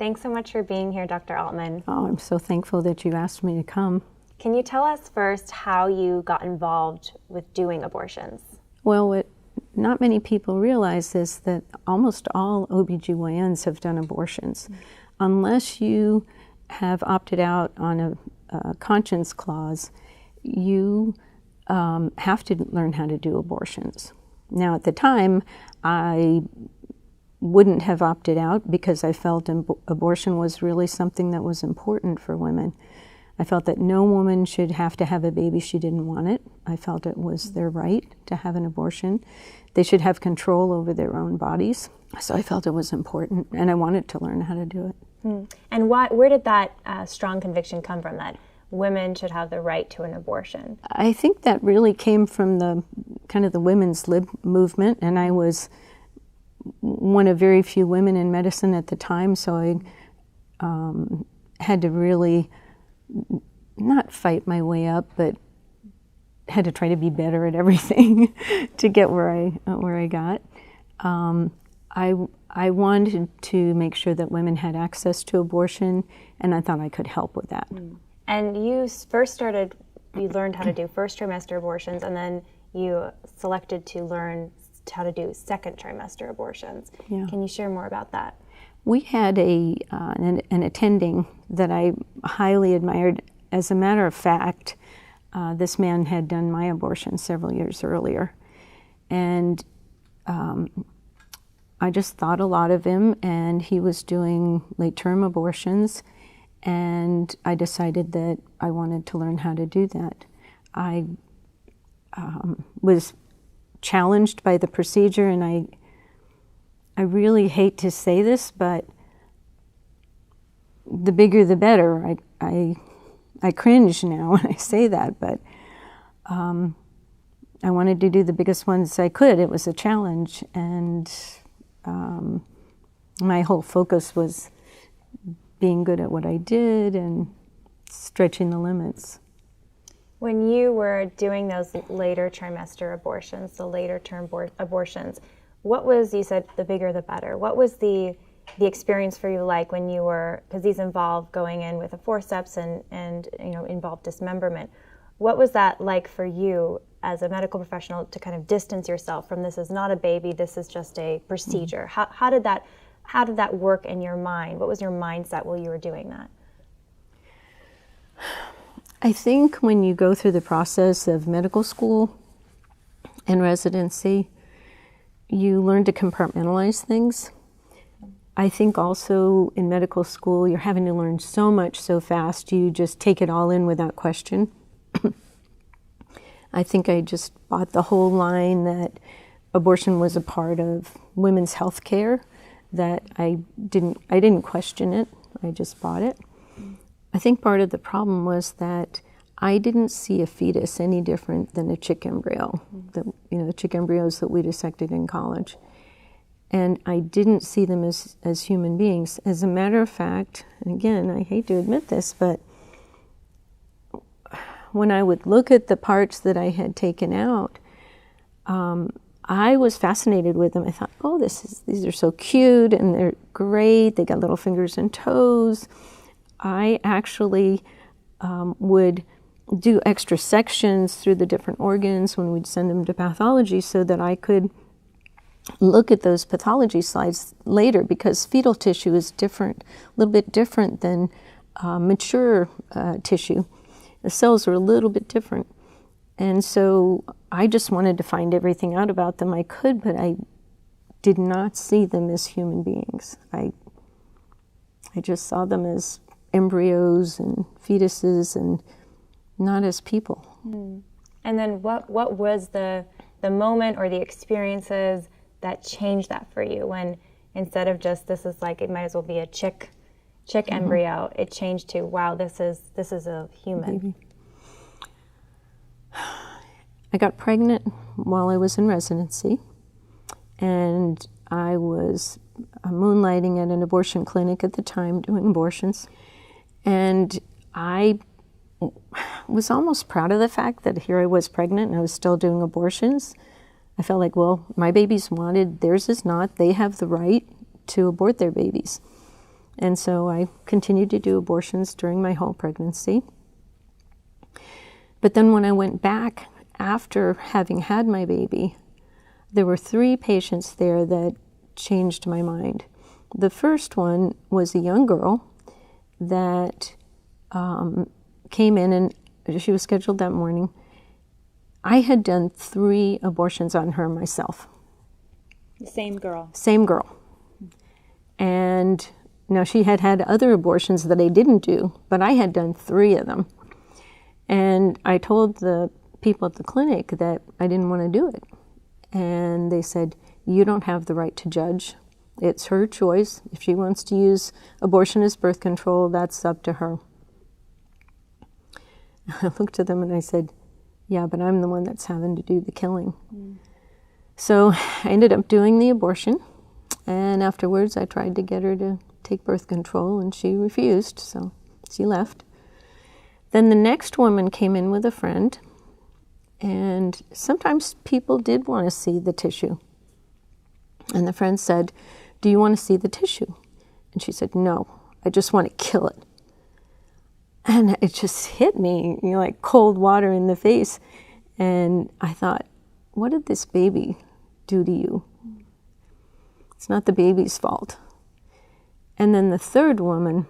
Thanks so much for being here, Dr. Aultman. Oh, I'm so thankful that you asked me to come. Can you tell us first how you got involved with doing abortions? Well, what not many people realize is that almost all OBGYNs have done abortions. Unless you have opted out on a conscience clause, you have to learn how to do abortions. Now, at the time, I wouldn't have opted out because I felt abortion was really something that was important for women. I felt that no woman should have to have a baby she didn't want it. I felt it was their right to have an abortion. They should have control over their own bodies. So I felt it was important, and I wanted to learn how to do it. And where did that strong conviction come from, that women should have the right to an abortion? I think that really came from the kind of the women's lib movement, and I was one of very few women in medicine at the time, so I had to really not fight my way up, but had to try to be better at everything to get where I got. I wanted to make sure that women had access to abortion, and I thought I could help with that. And you learned how to do first trimester abortions, and then you selected to learn how to do second trimester abortions. Yeah. Can you share more about that? We had an attending that I highly admired. As a matter of fact, this man had done my abortion several years earlier. And I just thought a lot of him, and he was doing late-term abortions, and I decided that I wanted to learn how to do that. I was challenged by the procedure, and I really hate to say this, but the bigger the better. I cringe now when I say that, but I wanted to do the biggest ones I could. It was a challenge, and my whole focus was being good at what I did and stretching the limits. When you were doing those later trimester abortions, the later term abortions, what was, you said the bigger the better, what was the experience for you like when you were, because these involve going in with a forceps and involve dismemberment. What was that like for you as a medical professional to kind of distance yourself from, this is not a baby, this is just a procedure? How did that work in your mind? What was your mindset while you were doing that? I think when you go through the process of medical school and residency, you learn to compartmentalize things. I think also in medical school, you're having to learn so much so fast, you just take it all in without question. I think I just bought the whole line that abortion was a part of women's health care, that I didn't question it, I just bought it. I think part of the problem was that I didn't see a fetus any different than a chick embryo, the chick embryos that we dissected in college. And I didn't see them as human beings. As a matter of fact, and again, I hate to admit this, but when I would look at the parts that I had taken out, I was fascinated with them. I thought, oh, these are so cute and they're great. They got little fingers and toes. I actually would do extra sections through the different organs when we'd send them to pathology so that I could look at those pathology slides later, because fetal tissue is different, a little bit different than mature tissue. The cells are a little bit different. And so I just wanted to find everything out about them I could, but I did not see them as human beings. I just saw them as embryos and fetuses and not as people. And then what was the moment or the experiences that changed that for you, when instead of just, this is like, it might as well be a chick embryo, it changed to, wow, this is a human? Baby. I got pregnant while I was in residency, and I was moonlighting at an abortion clinic at the time doing abortions, and I was almost proud of the fact that here I was pregnant and I was still doing abortions. I felt like, well, my baby's wanted, theirs is not. They have the right to abort their babies. And so I continued to do abortions during my whole pregnancy. But then when I went back after having had my baby, there were 3 patients there that changed my mind. The first one was a young girl that came in, and she was scheduled that morning. I had done 3 abortions on her myself. The same girl? Same girl. And now she had had other abortions that I didn't do, but I had done 3 of them. And I told the people at the clinic that I didn't want to do it. And they said, you don't have the right to judge. It's her choice. If she wants to use abortion as birth control, that's up to her. I looked at them and I said, yeah, but I'm the one that's having to do the killing. So I ended up doing the abortion. And afterwards, I tried to get her to take birth control, and she refused, so she left. Then the next woman came in with a friend, and sometimes people did want to see the tissue. And the friend said, do you want to see the tissue? And she said, no, I just want to kill it. And it just hit me, like cold water in the face. And I thought, what did this baby do to you? It's not the baby's fault. And then the third woman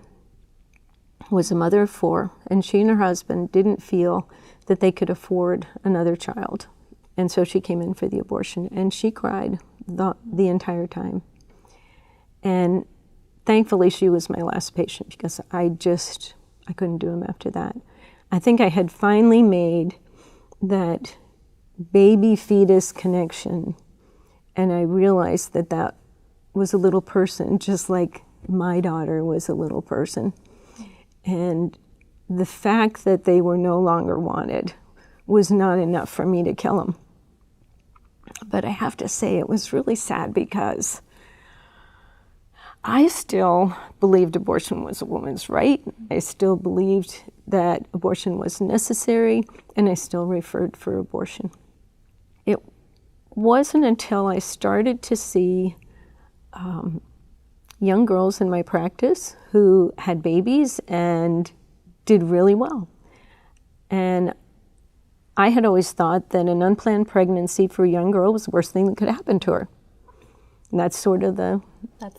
was a mother of 4, and she and her husband didn't feel that they could afford another child. And so she came in for the abortion, and she cried the entire time. And thankfully, she was my last patient, because I couldn't do them after that. I think I had finally made that baby-fetus connection, and I realized that that was a little person, just like my daughter was a little person. And the fact that they were no longer wanted was not enough for me to kill them. But I have to say, it was really sad, because I still believed abortion was a woman's right. I still believed that abortion was necessary, and I still referred for abortion. It wasn't until I started to see young girls in my practice who had babies and did really well. And I had always thought that an unplanned pregnancy for a young girl was the worst thing that could happen to her. And that's sort of the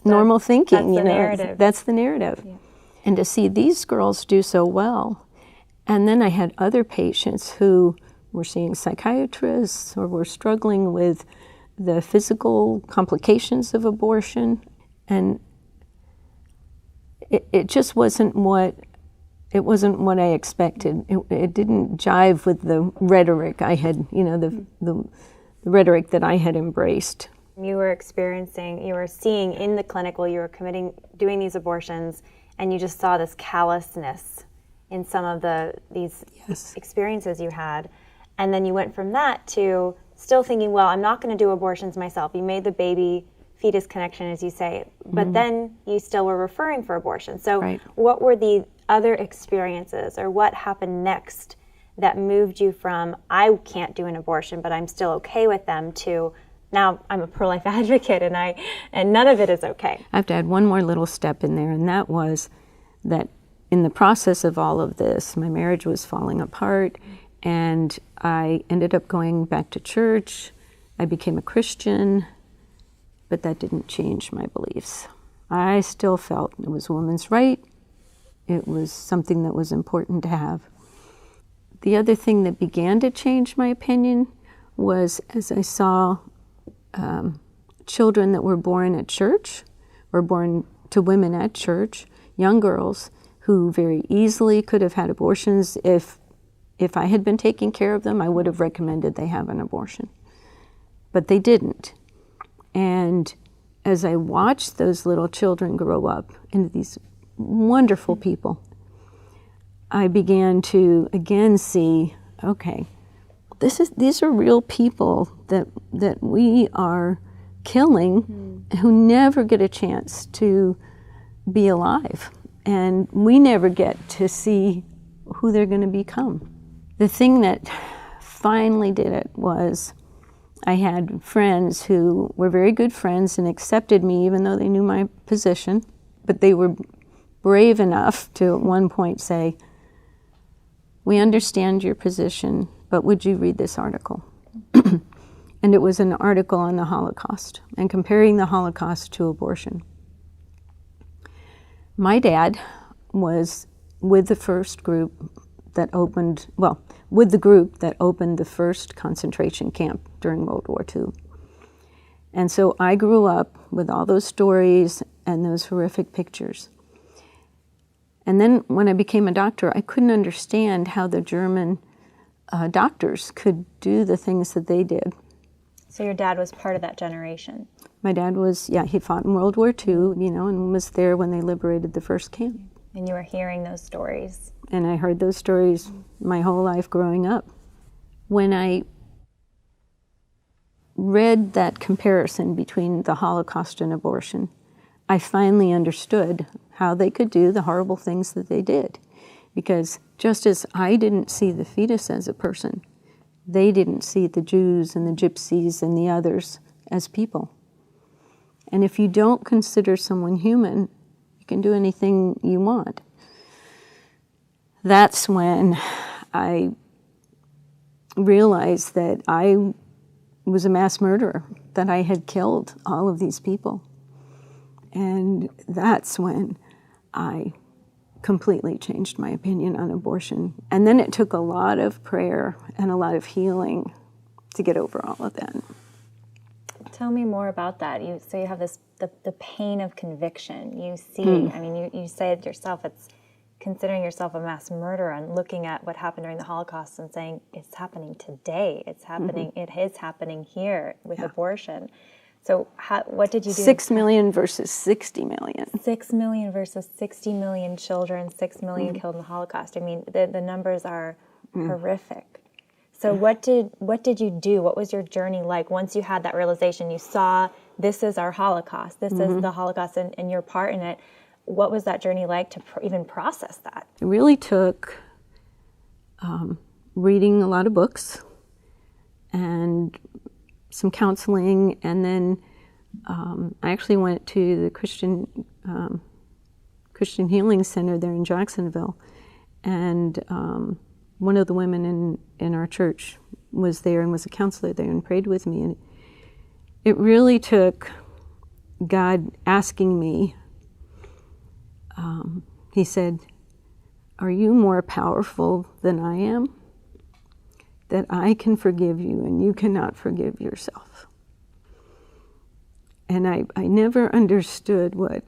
normal thinking. That's the narrative. That's the narrative. Yeah. And to see these girls do so well. And then I had other patients who were seeing psychiatrists or were struggling with the physical complications of abortion. And it just wasn't what I expected. It didn't jive with the rhetoric I had, the rhetoric that I had embraced. You were seeing in the clinic while you were doing these abortions, and you just saw this callousness in some of these experiences you had. And then you went from that to still thinking, well, I'm not going to do abortions myself. You made the baby-fetus connection, as you say, but then you still were referring for abortion. So what were the other experiences, or what happened next that moved you from, I can't do an abortion, but I'm still okay with them, to now I'm a pro-life advocate and none of it is okay? I have to add one more little step in there, and that was that in the process of all of this, my marriage was falling apart, and I ended up going back to church. I became a Christian, but that didn't change my beliefs. I still felt it was a woman's right. It was something that was important to have. The other thing that began to change my opinion was as I saw children that were born at church, or born to women at church, young girls who very easily could have had abortions. If I had been taking care of them, I would have recommended they have an abortion. But they didn't. And as I watched those little children grow up into these wonderful people, I began to again see, okay, these are real people that we are killing, who never get a chance to be alive, and we never get to see who they're going to become. The thing that finally did it was I had friends who were very good friends and accepted me even though they knew my position, but they were brave enough to at one point say, "We understand your position, but would you read this article?" And it was an article on the Holocaust and comparing the Holocaust to abortion. My dad was with the first group that opened, with the group that opened the first concentration camp during World War II. And so I grew up with all those stories and those horrific pictures. And then when I became a doctor, I couldn't understand how the German doctors could do the things that they did. So your dad was part of that generation? My dad was, he fought in World War II, and was there when they liberated the first camp. And you were hearing those stories? And I heard those stories my whole life growing up. When I read that comparison between the Holocaust and abortion, I finally understood how they could do the horrible things that they did. Because just as I didn't see the fetus as a person, they didn't see the Jews and the Gypsies and the others as people. And if you don't consider someone human, you can do anything you want. That's when I realized that I was a mass murderer, that I had killed all of these people. And that's when I completely changed my opinion on abortion. And then it took a lot of prayer and a lot of healing to get over all of that. Tell me more about that. You have this the pain of conviction. You see, I mean, you say it yourself, it's considering yourself a mass murderer and looking at what happened during the Holocaust and saying, it's happening today, it's happening, it is happening here with abortion. So what did you do? 6 million versus 60 million. 6 million versus 60 million children, 6 million killed in the Holocaust. I mean, the numbers are horrific. So what did you do? What was your journey like once you had that realization? You saw this is our Holocaust. This is the Holocaust and your part in it. What was that journey like to even process that? It really took reading a lot of books and some counseling, and then I actually went to the Christian Healing Center there in Jacksonville, and one of the women in our church was there and was a counselor there and prayed with me, and it really took God asking me. He said, "Are you more powerful than I am? That I can forgive you and you cannot forgive yourself." And I never understood what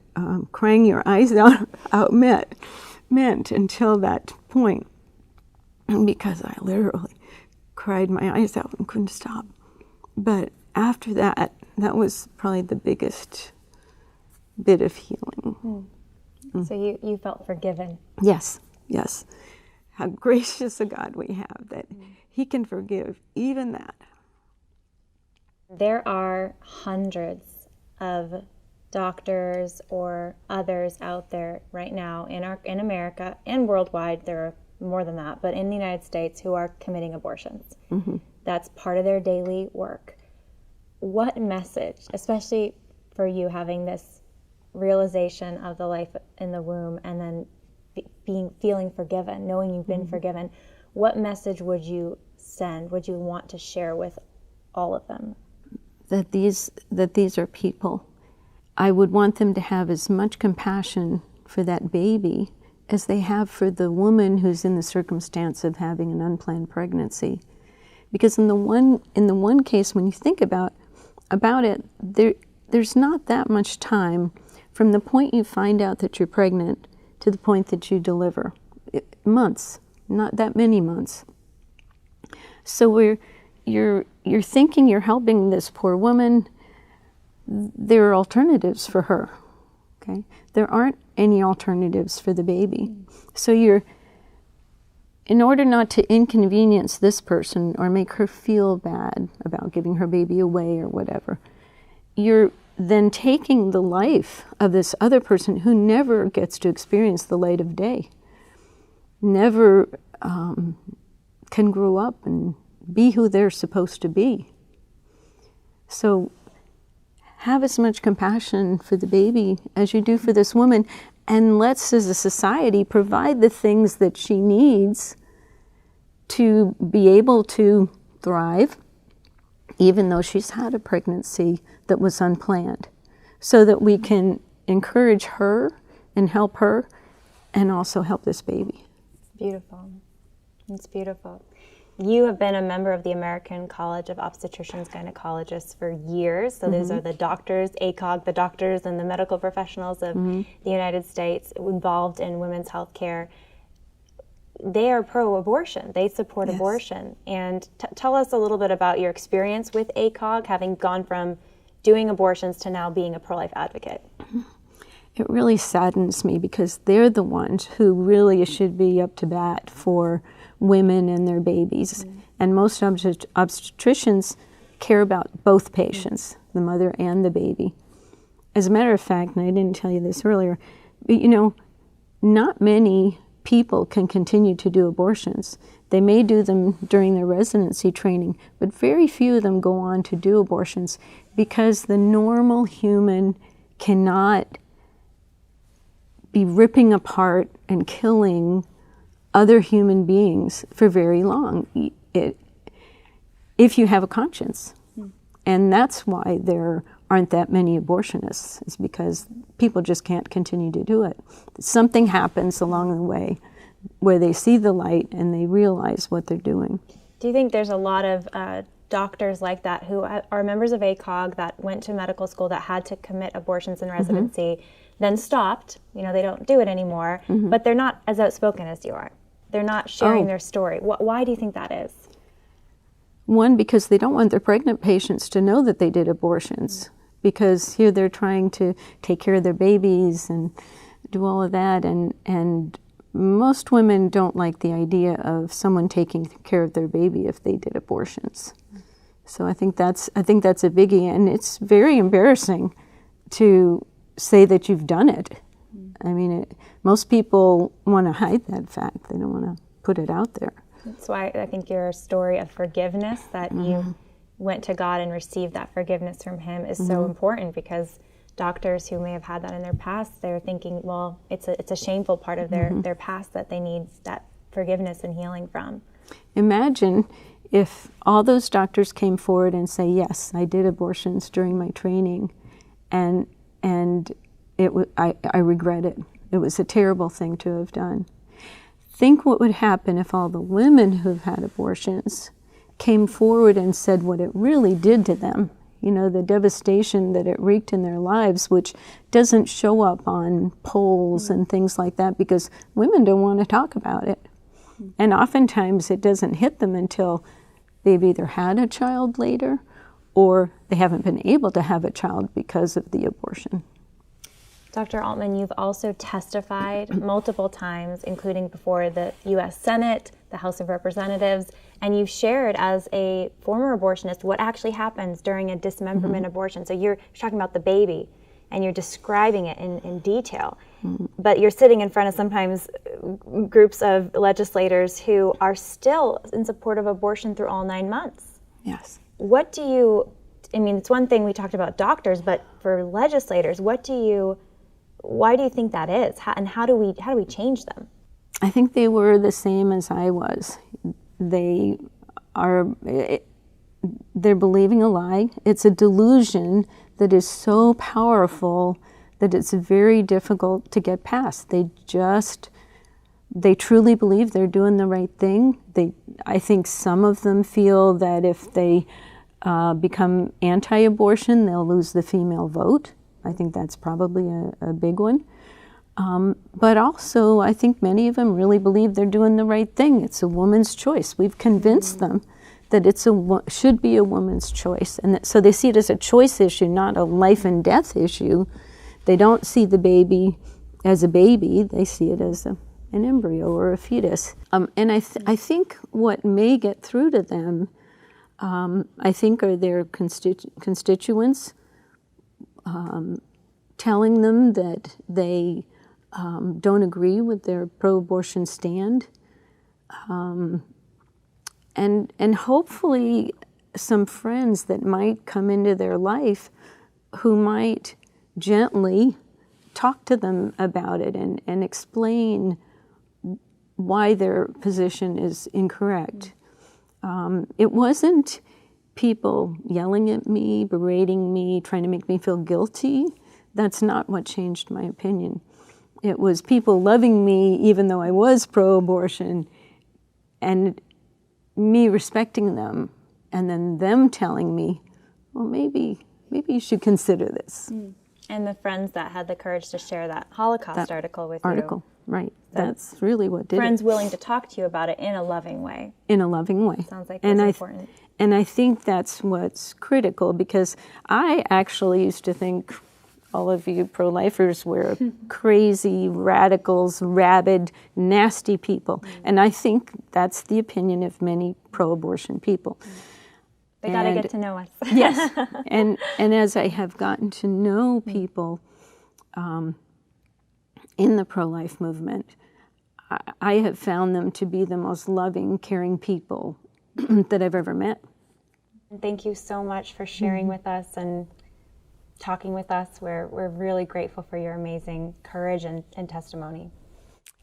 crying your eyes out meant until that point, because I literally cried my eyes out and couldn't stop. But after that, that was probably the biggest bit of healing. So you felt forgiven. Yes. How gracious a God we have, that He can forgive even that. There are hundreds of doctors or others out there right now in America and worldwide. There are more than that, but in the United States, who are committing abortions. That's part of their daily work. What message, especially for you having this realization of the life in the womb and then feeling forgiven, knowing you've been forgiven, what message would you send, would you want to share with all of them? That these are people. I would want them to have as much compassion for that baby as they have for the woman who's in the circumstance of having an unplanned pregnancy. Because in the one case, when you think about it, there's not that much time from the point you find out that you're pregnant to the point that you deliver. Months, not that many months. So you're thinking you're helping this poor woman. There are alternatives for her. Okay, there aren't any alternatives for the baby. So in order not to inconvenience this person or make her feel bad about giving her baby away or whatever, you're then taking the life of this other person who never gets to experience the light of day, never can grow up and be who they're supposed to be. So have as much compassion for the baby as you do for this woman. and let's, as a society, provide the things that she needs to be able to thrive, even though she's had a pregnancy that was unplanned, so that we can encourage her and help her and also help this baby. Beautiful. It's beautiful. You have been a member of the American College of Obstetricians Gynecologists for years. So those are the doctors, ACOG, the doctors and the medical professionals of the United States involved in women's health care. They are pro-abortion. They support abortion. And tell us a little bit about your experience with ACOG, having gone from doing abortions to now being a pro-life advocate. It really saddens me because they're the ones who really should be up to bat for women and their babies. And most obstetricians care about both patients, the mother and the baby. As a matter of fact, and I didn't tell you this earlier, but not many people can continue to do abortions. They may do them during their residency training, but very few of them go on to do abortions because the normal human cannot be ripping apart and killing other human beings for very long if you have a conscience. And that's why there aren't that many abortionists, is because people just can't continue to do it. Something happens along the way where they see the light and they realize what they're doing. Do you think there's a lot of doctors like that who are members of ACOG that went to medical school that had to commit abortions in residency, then stopped, they don't do it anymore, but they're not as outspoken as you are. They're not sharing their story. Why do you think that is? One, because they don't want their pregnant patients to know that they did abortions, because here they're trying to take care of their babies and do all of that, and most women don't like the idea of someone taking care of their baby if they did abortions. So I think that's a biggie, and it's very embarrassing to say that you've done it. I mean, most people want to hide that fact. They don't want to put it out there. That's why I think your story of forgiveness, that you went to God and received that forgiveness from Him, is so important, because doctors who may have had that in their past, they're thinking, well, it's a shameful part of their past that they need that forgiveness and healing from. Imagine if all those doctors came forward and say, yes, I did abortions during my training, and I regret it. It was a terrible thing to have done. Think what would happen if all the women who've had abortions came forward and said what it really did to them, the devastation that it wreaked in their lives, which doesn't show up on polls and things like that because women don't want to talk about it. And oftentimes it doesn't hit them until they've either had a child later or they haven't been able to have a child because of the abortion. Dr. Aultman, you've also testified multiple times, including before the U.S. Senate, the House of Representatives, and you've shared as a former abortionist what actually happens during a dismemberment abortion. So you're talking about the baby, and you're describing it in detail. But you're sitting in front of sometimes groups of legislators who are still in support of abortion through all 9 months. Yes. It's one thing we talked about doctors, but for legislators, why do you think that is? How do we change them? I think they were the same as I was. They're believing a lie. It's a delusion that is so powerful that it's very difficult to get past. They truly believe they're doing the right thing. I think some of them feel that if they become anti-abortion, they'll lose the female vote. I think that's probably a big one. But also, I think many of them really believe they're doing the right thing. It's a woman's choice. We've convinced them that it should be a woman's choice. And so they see it as a choice issue, not a life and death issue. They don't see the baby as a baby. They see it as an embryo or a fetus. And I think what may get through to them, I think, are their constituents telling them that they don't agree with their pro-abortion stand, and hopefully some friends that might come into their life who might gently talk to them about it and explain why their position is incorrect. It wasn't people yelling at me, berating me, trying to make me feel guilty. That's not what changed my opinion. It was people loving me even though I was pro-abortion, and me respecting them, and then them telling me, well, maybe you should consider this. And the friends that had the courage to share that Holocaust article with you. Right. That's really what did friends it. willing to talk to you about it in a loving way. In a loving way. Sounds like that's important. And I think that's what's critical, because I actually used to think all of you pro-lifers were crazy, radicals, rabid, nasty people. And I think that's the opinion of many pro-abortion people. They got to get to know us. Yes. And as I have gotten to know people in the pro-life movement, I have found them to be the most loving, caring people that I've ever met. Thank you so much for sharing with us and talking with us. We're really grateful for your amazing courage and testimony.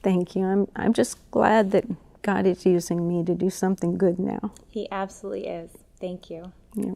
Thank you. I'm just glad that God is using me to do something good now. He absolutely is. Thank you. Yeah.